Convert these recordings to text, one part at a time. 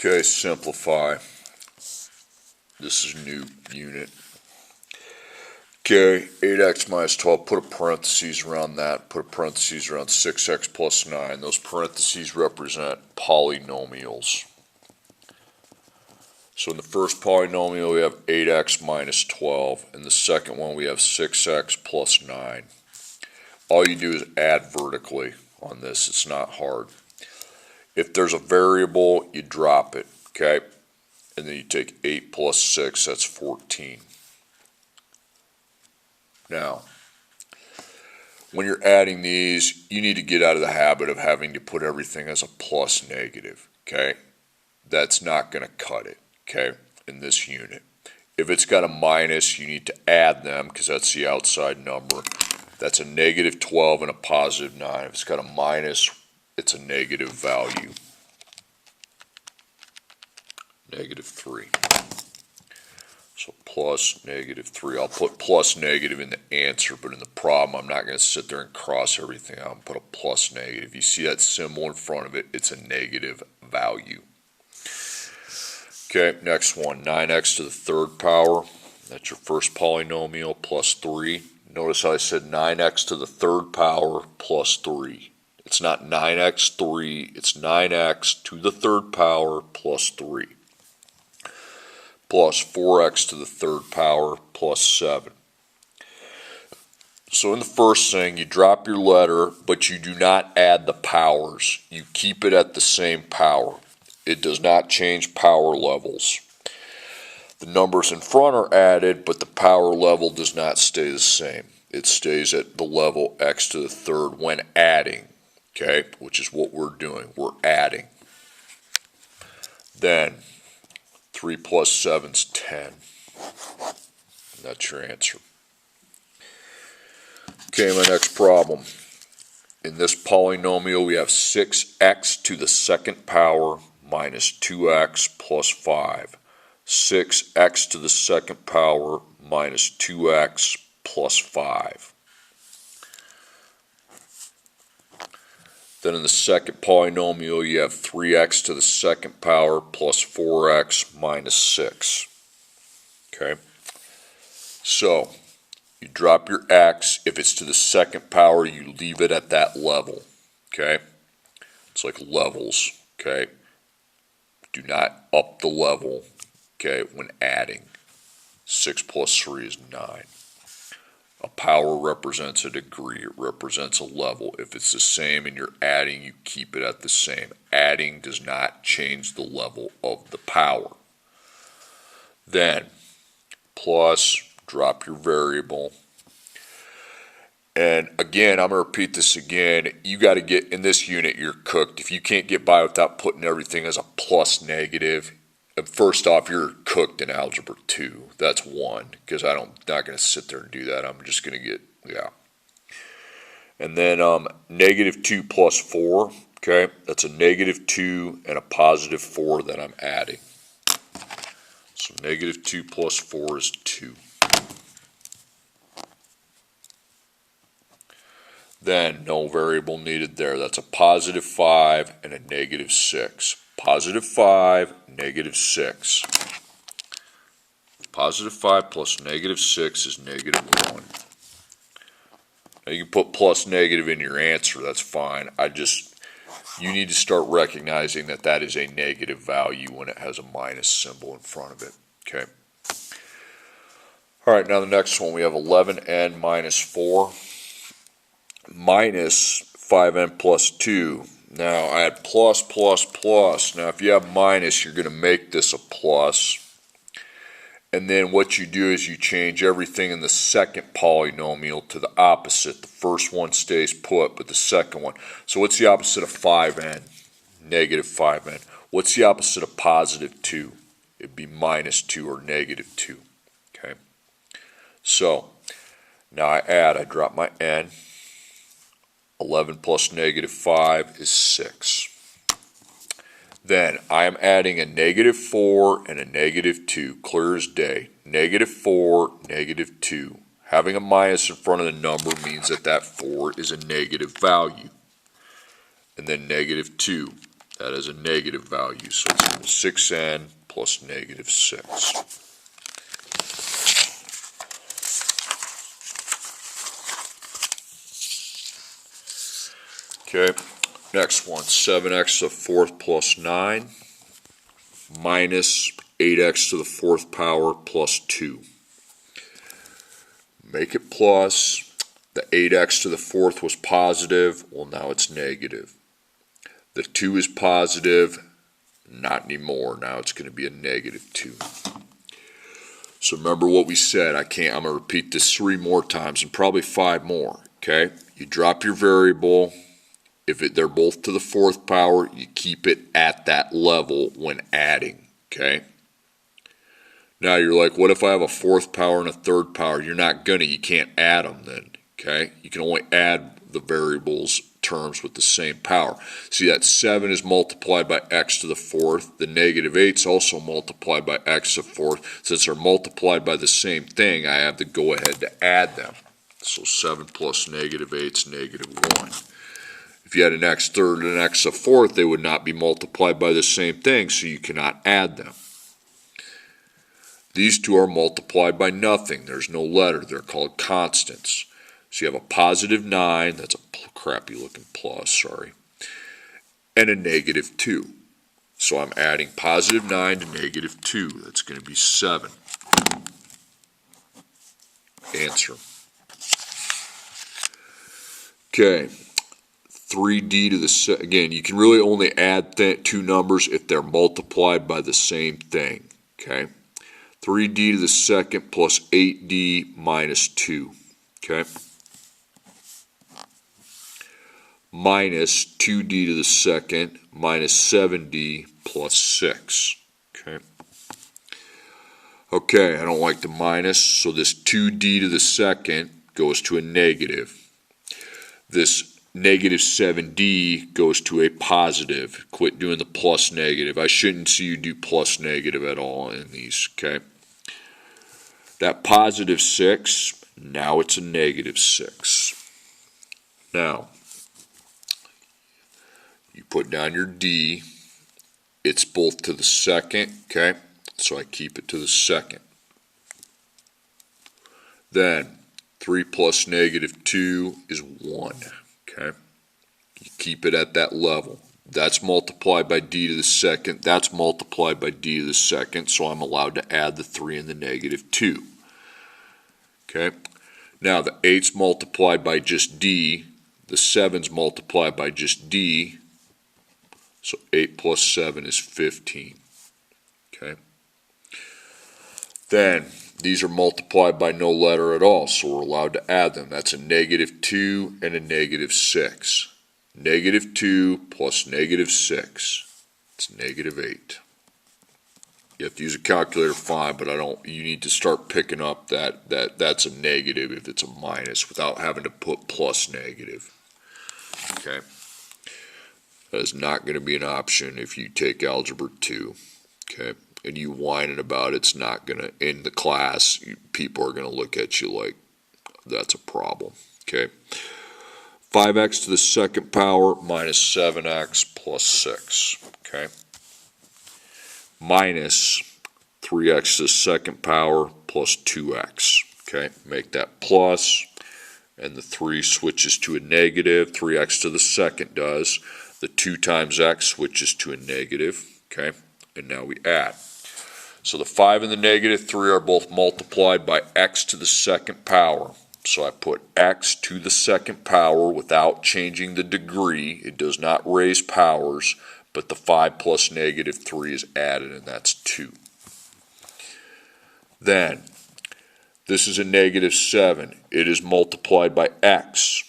Okay, simplify. This is new unit. Okay, 8x minus 12, put a parentheses around that, put a parentheses around 6x plus 9. Those parentheses represent polynomials. So in the first polynomial we have 8x minus 12, in the second one we have 6x plus 9. All you do is add vertically on this, it's not hard. If there's a variable, you drop it, okay? And then you take 8 plus 6, that's 14. Now, when you're adding these, you need to get out of the habit of having to put everything as a plus negative, okay? That's not going to cut it, okay, in this unit. If it's got a minus, you need to add them because that's the outside number. That's a negative 12 and a positive 9. If it's got a minus, it's a negative value. Negative 3. So plus negative 3. I'll put plus negative in the answer, but in the problem, I'm not going to sit there and cross everything out and put a plus negative. You see that symbol in front of it, it's a negative value. Okay, next one, 9x to the third power. That's your first polynomial, plus 3. Notice how I said 9x to the third power plus 3. It's not 9x 3, it's 9x to the third power plus 3. Plus 4x to the third power plus 7. So in the first thing, you drop your letter, but you do not add the powers. You keep it at the same power. It does not change power levels. The numbers in front are added, but the power level does not stay the same. It stays at the level x to the third when adding, okay, which is what we're doing. We're adding. Then 3 plus 7 is 10. And that's your answer. Okay, my next problem. In this polynomial, we have 6x to the second power minus 2x plus 5. 6x to the second power minus 2x plus 5. Then in the second polynomial, you have 3x to the second power plus 4x minus 6. Okay? So, you drop your x. If it's to the second power, you leave it at that level. Okay? It's like levels. Okay? Do not up the level, okay, when adding. 6 plus 3 is 9. A power represents a degree. It represents a level. If it's the same and you're adding, you keep it at the same. Adding does not change the level of the power. Then, plus, drop your variable. And again, I'm going to repeat this again. You got to get, in this unit, you're cooked. If you can't get by without putting everything as a plus negative, first off, you're cooked in Algebra 2. That's 1, because I'm not going to sit there and do that. I'm just going to get, yeah. And then negative 2 plus 4, okay? That's a negative 2 and a positive 4 that I'm adding. So negative 2 plus 4 is 2. Then no variable needed there. That's a positive 5 and a negative 6. Positive 5, negative 6. Positive 5 plus negative 6 is negative 1. Now you can put plus negative in your answer, that's fine. You need to start recognizing that that is a negative value when it has a minus symbol in front of it. Okay. All right, now the next one, we have 11n minus 4 minus 5n plus 2. Now I had plus, plus, plus. Now if you have minus, you're going to make this a plus. And then what you do is you change everything in the second polynomial to the opposite. The first one stays put, but the second one. So what's the opposite of 5n? Negative 5n. What's the opposite of positive 2? It'd be minus 2 or negative 2. Okay. So now I drop my n. 11 plus negative 5 is 6. Then I am adding a negative 4 and a negative 2, clear as day. Negative 4, negative 2. Having a minus in front of the number means that that 4 is a negative value. And then negative 2, that as a negative value. So it's going to be 6n plus negative 6. Okay, next one, 7x to the 4th plus 9 minus 8x to the 4th power plus 2. Make it plus. The 8x to the 4th was positive. Well, now it's negative. The 2 is positive. Not anymore. Now it's going to be a negative 2. So remember what we said. I'm going to repeat this 3 more times and probably 5 more. Okay? You drop your variable. If they're both to the 4th power, you keep it at that level when adding. Okay? Now you're like, what if I have a 4th power and a 3rd power? You're not going to. You can't add them then. Okay? You can only add the variables terms with the same power. See, that 7 is multiplied by x to the 4th. The negative 8 is also multiplied by x to the 4th. Since they're multiplied by the same thing, I have to go ahead to add them. So 7 plus negative 8 is negative 1. If you had an x third and an x a 4th, they would not be multiplied by the same thing, so you cannot add them. These two are multiplied by nothing. There's no letter. They're called constants. So you have a positive 9, that's a crappy looking plus, sorry, and a negative 2. So I'm adding positive 9 to negative 2. That's going to be 7. Answer. Okay, 3d to the, again, you can really only add two numbers if they're multiplied by the same thing. Okay, 3d to the 2nd plus 8d minus 2. Okay, minus 2d to the 2nd minus 7d plus 6. Okay, I don't like the minus, so this 2d to the 2nd goes to a negative. This negative 7d goes to a positive. Quit doing the plus negative. I shouldn't see you do plus negative at all in these, okay? That positive 6, now it's a negative 6. Now, you put down your d, it's both to the 2nd, okay? So I keep it to the 2nd. Then 3 plus negative 2 is 1, okay? You keep it at that level. That's multiplied by d to the 2nd. That's multiplied by d to the 2nd, so I'm allowed to add the 3 and the negative 2. Okay? Now the 8's multiplied by just d. The 7's multiplied by just d. So 8 plus 7 is 15. Okay? Then these are multiplied by no letter at all, so we're allowed to add them. That's a negative 2 and a negative 6. Negative 2 plus negative 6. It's negative 8. You have to use a calculator, fine, but you need to start picking up that's a negative if it's a minus without having to put plus negative. Okay? That is not going to be an option if you take Algebra 2. Okay? And you whining about it's not going to, in the class, people are going to look at you like that's a problem. Okay? 5x to the 2nd power minus 7x plus 6. Okay? Minus 3x to the 2nd power plus 2x. Okay? Make that plus, and the 3 switches to a negative. 3x to the 2nd does. The 2 times x switches to a negative. Okay? And now we add. So the 5 and the negative 3 are both multiplied by x to the 2nd power. So I put x to the 2nd power without changing the degree. It does not raise powers, but the 5 plus negative 3 is added, and that's 2. Then, this is a negative 7. It is multiplied by x.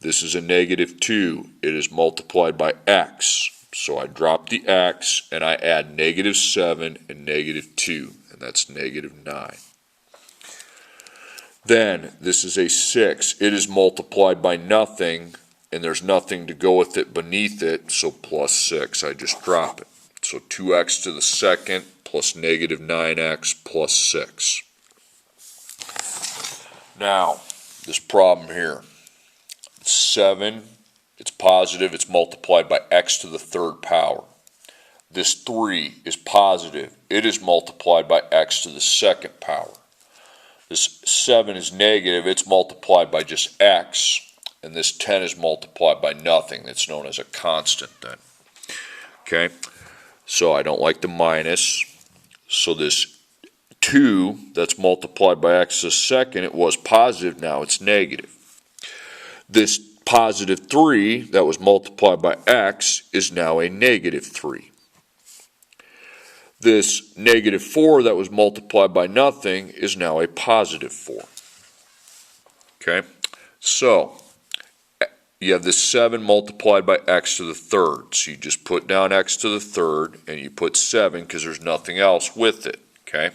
This is a negative 2. It is multiplied by x. So I drop the x, and I add negative 7 and negative 2, and that's negative 9. Then, this is a 6. It is multiplied by nothing, and there's nothing to go with it beneath it, so plus 6. I just drop it. So 2x to the 2nd plus negative 9x plus 6. Now, this problem here. 7 It's positive, it's multiplied by x to the third power. This 3 is positive, it is multiplied by x to the second power. This 7 is negative, it's multiplied by just x, and this 10 is multiplied by nothing. It's known as a constant then. Okay, so I don't like the minus, so this 2 that's multiplied by x to the second, it was positive, now it's negative. This positive 3 that was multiplied by x is now a negative 3. This negative 4 that was multiplied by nothing is now a positive 4. Okay, so you have this 7 multiplied by x to the third. So you just put down x to the third and you put 7 because there's nothing else with it. Okay.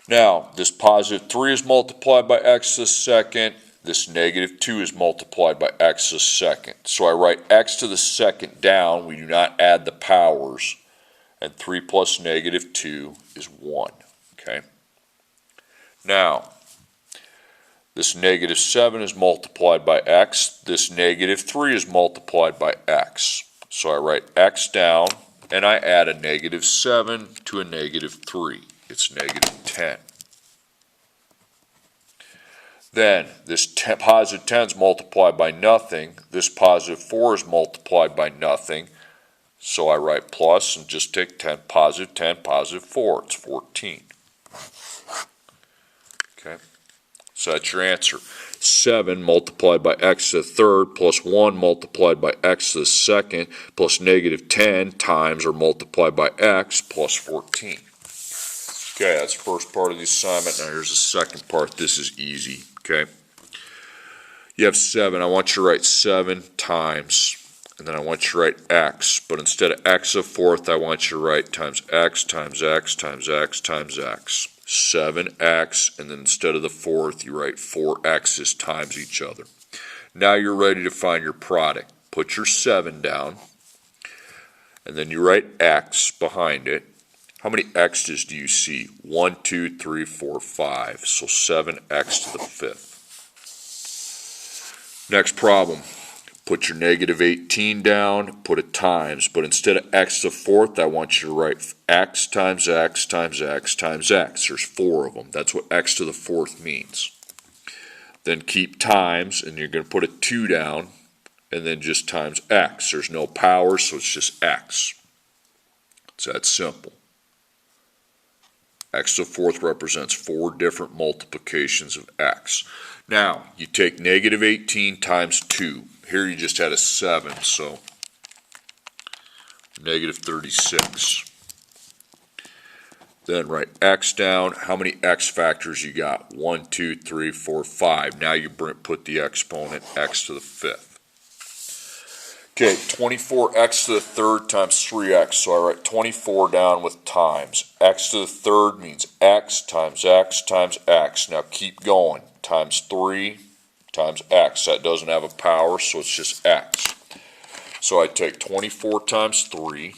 Now, this positive 3 is multiplied by x to the second. This negative 2 is multiplied by x to the second. So I write x to the second down. We do not add the powers. And 3 plus negative 2 is 1. Okay. Now, this negative 7 is multiplied by x. This negative 3 is multiplied by x. So I write x down, and I add a negative 7 to a negative 3. It's negative 10. Then, this positive 10 is multiplied by nothing. This positive 4 is multiplied by nothing. So I write plus and just take 10, positive 4. It's 14. Okay, so that's your answer. 7 multiplied by x to the third plus 1 multiplied by x to the second plus negative 10 times or multiplied by x plus 14. Okay, that's the first part of the assignment. Now here's the second part. This is easy. Okay, you have 7. I want you to write 7 times. And then I want you to write x, but instead of x to the fourth, I want you to write times x times x times x times x. 7x, and then instead of the fourth, you write 4x's times each other. Now you're ready to find your product. Put your 7 down, and then you write x behind it. How many x's do you see? 1, 2, 3, 4, 5. So 7x to the fifth. Next problem. Put your negative 18 down, put it times, but instead of x to the fourth, I want you to write x times x times x times x. There's 4 of them. That's what x to the fourth means. Then keep times, and you're going to put a 2 down, and then just times x. There's no power, so it's just x. It's that simple. X to the fourth represents 4 different multiplications of x. Now, you take negative 18 times 2. Here you just had a 7, so negative 36. Then write x down. How many x factors you got? 1, 2, 3, 4, 5. Now you put the exponent x to the fifth. Okay, 24x to the third times 3x. So I write 24 down with times. X to the third means x times x times x. Now keep going. Times 3 times x. That doesn't have a power, so it's just x. So I take 24 times 3,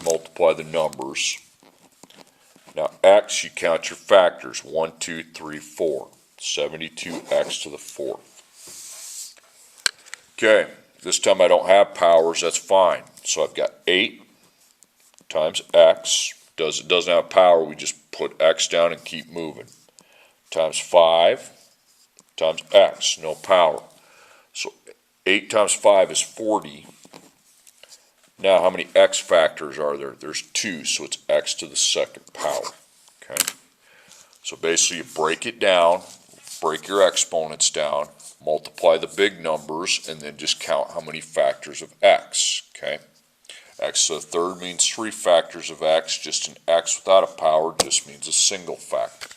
multiply the numbers. Now x, you count your factors. 1, 2, 3, 4. 72x to the fourth. Okay, this time I don't have powers, that's fine. So I've got 8 times x. It doesn't have power, we just put x down and keep moving. Times 5 times x, no power. So 8 times 5 is 40. Now how many x factors are there? There's 2, so it's x to the second power. Okay. So basically you break it down, break your exponents down, multiply the big numbers, and then just count how many factors of x. Okay. X to the third means 3 factors of x. Just an x without a power just means a single factor.